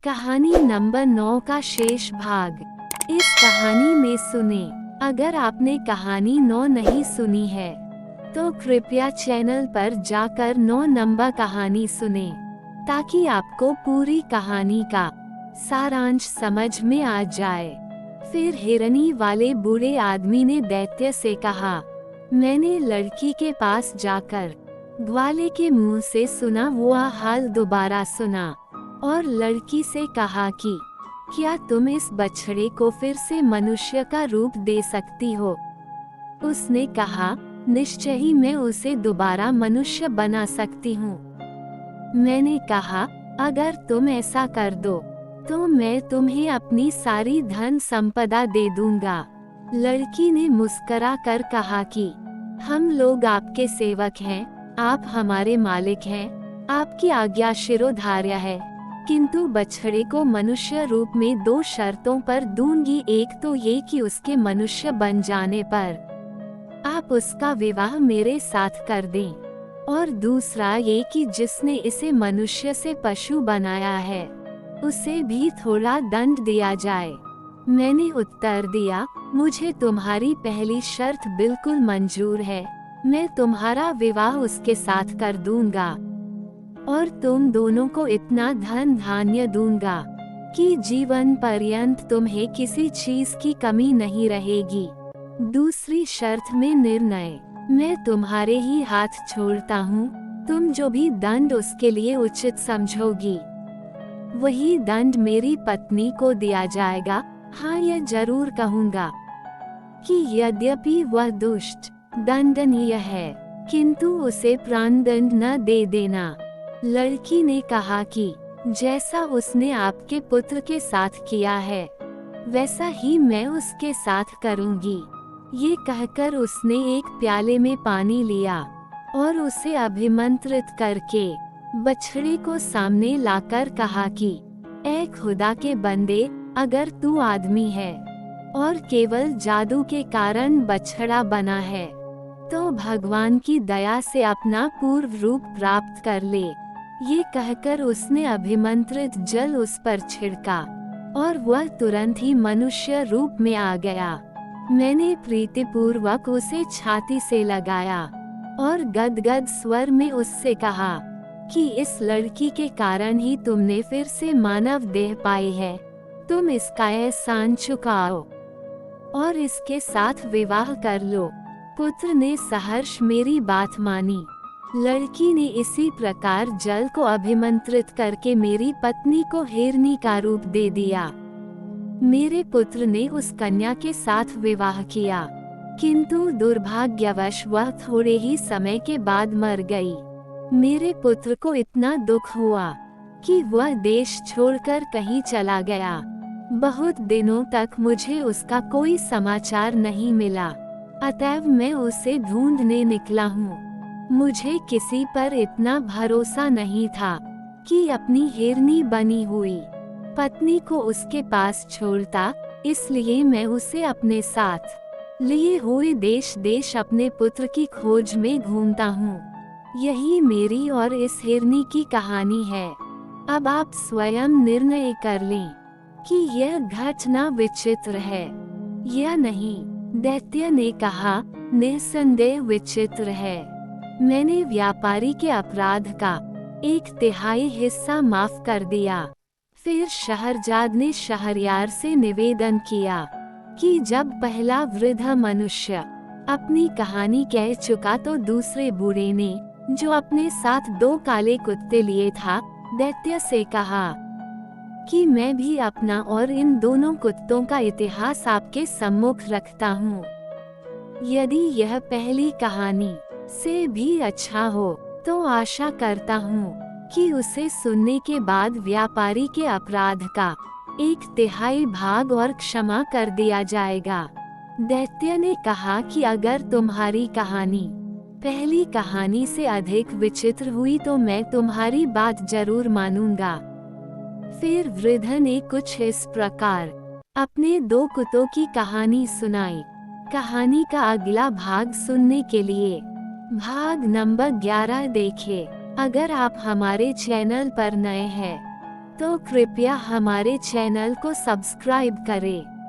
कहानी नंबर 9 का शेष भाग इस कहानी में सुने। अगर आपने कहानी 9 नहीं सुनी है तो कृपया चैनल पर जाकर 9 नंबर कहानी सुने ताकि आपको पूरी कहानी का सारांश समझ में आ जाए। फिर हिरनी वाले बूढ़े आदमी ने दैत्य से कहा, मैंने लड़की के पास जाकर ग्वाले के मुंह से सुना वो हाल दोबारा सुना और लड़की से कहा कि क्या तुम इस बछड़े को फिर से मनुष्य का रूप दे सकती हो। उसने कहा, निश्चय ही मैं उसे दोबारा मनुष्य बना सकती हूँ। मैंने कहा, अगर तुम ऐसा कर दो तो मैं तुम्हें अपनी सारी धन संपदा दे दूंगा। लड़की ने मुस्करा कर कहा कि हम लोग आपके सेवक हैं, आप हमारे मालिक हैं, आपकी आज्ञा शिरोधार्य है, किंतु बछड़े को मनुष्य रूप में 2 शर्तों पर दूंगी। एक तो ये कि उसके मनुष्य बन जाने पर आप उसका विवाह मेरे साथ कर दें, और दूसरा ये कि जिसने इसे मनुष्य से पशु बनाया है उसे भी थोड़ा दंड दिया जाए। मैंने उत्तर दिया, मुझे तुम्हारी पहली शर्त बिल्कुल मंजूर है, मैं तुम्हारा विवाह उसके साथ कर दूंगा और तुम दोनों को इतना धन धान्य दूंगा कि जीवन पर्यंत तुम्हें किसी चीज की कमी नहीं रहेगी। दूसरी शर्त में निर्णय मैं तुम्हारे ही हाथ छोड़ता हूँ, तुम जो भी दंड उसके लिए उचित समझोगी वही दंड मेरी पत्नी को दिया जाएगा। हाँ, यह जरूर कहूँगा कि यद्यपि वह दुष्ट दंडनीय है किंतु उसे प्राणदंड न दे देना। लड़की ने कहा कि जैसा उसने आपके पुत्र के साथ किया है वैसा ही मैं उसके साथ करूंगी। ये कहकर उसने एक प्याले में पानी लिया और उसे अभिमंत्रित करके बछड़े को सामने लाकर कहा कि ऐ खुदा के बंदे, अगर तू आदमी है और केवल जादू के कारण बछड़ा बना है तो भगवान की दया से अपना पूर्व रूप प्राप्त कर ले। ये कहकर उसने अभिमंत्रित जल उस पर छिड़का और वह तुरंत ही मनुष्य रूप में आ गया। मैंने प्रीतिपूर्वक उसे छाती से लगाया और गदगद स्वर में उससे कहा कि इस लड़की के कारण ही तुमने फिर से मानव देह पाई है, तुम इसका एहसान चुकाओ और इसके साथ विवाह कर लो। पुत्र ने सहर्ष मेरी बात मानी। लड़की ने इसी प्रकार जल को अभिमंत्रित करके मेरी पत्नी को हिरनी का रूप दे दिया। मेरे पुत्र ने उस कन्या के साथ विवाह किया, किंतु दुर्भाग्यवश वह थोड़े ही समय के बाद मर गई। मेरे पुत्र को इतना दुख हुआ कि वह देश छोड़कर कहीं चला गया। बहुत दिनों तक मुझे उसका कोई समाचार नहीं मिला, अतएव मैं उसे ढूंढने निकला हूँ। मुझे किसी पर इतना भरोसा नहीं था कि अपनी हिरनी बनी हुई पत्नी को उसके पास छोड़ता, इसलिए मैं उसे अपने साथ लिए हुए देश देश अपने पुत्र की खोज में घूमता हूँ। यही मेरी और इस हिरनी की कहानी है। अब आप स्वयं निर्णय कर लें कि यह घटना विचित्र है या नहीं। दैत्य ने कहा, निस्संदेह विचित्र है। मैंने व्यापारी के अपराध का 1/3 हिस्सा माफ कर दिया। फिर शहरजाद ने शहरयार से निवेदन किया कि जब पहला वृद्ध मनुष्य अपनी कहानी कह चुका तो दूसरे बूढ़े ने, जो अपने साथ 2 काले कुत्ते लिए था, दैत्य से कहा कि मैं भी अपना और इन दोनों कुत्तों का इतिहास आपके सम्मुख रखता हूँ। यदि यह पहली कहानी से भी अच्छा हो तो आशा करता हूँ कि उसे सुनने के बाद व्यापारी के अपराध का 1/3 भाग और क्षमा कर दिया जाएगा। दैत्य ने कहा कि अगर तुम्हारी कहानी पहली कहानी से अधिक विचित्र हुई तो मैं तुम्हारी बात जरूर मानूंगा। फिर वृद्ध ने कुछ इस प्रकार अपने 2 कुत्तों की कहानी सुनाई। कहानी का अगला भाग सुनने के लिए भाग नंबर 11 देखें। अगर आप हमारे चैनल पर नए हैं तो कृपया हमारे चैनल को सब्सक्राइब करें।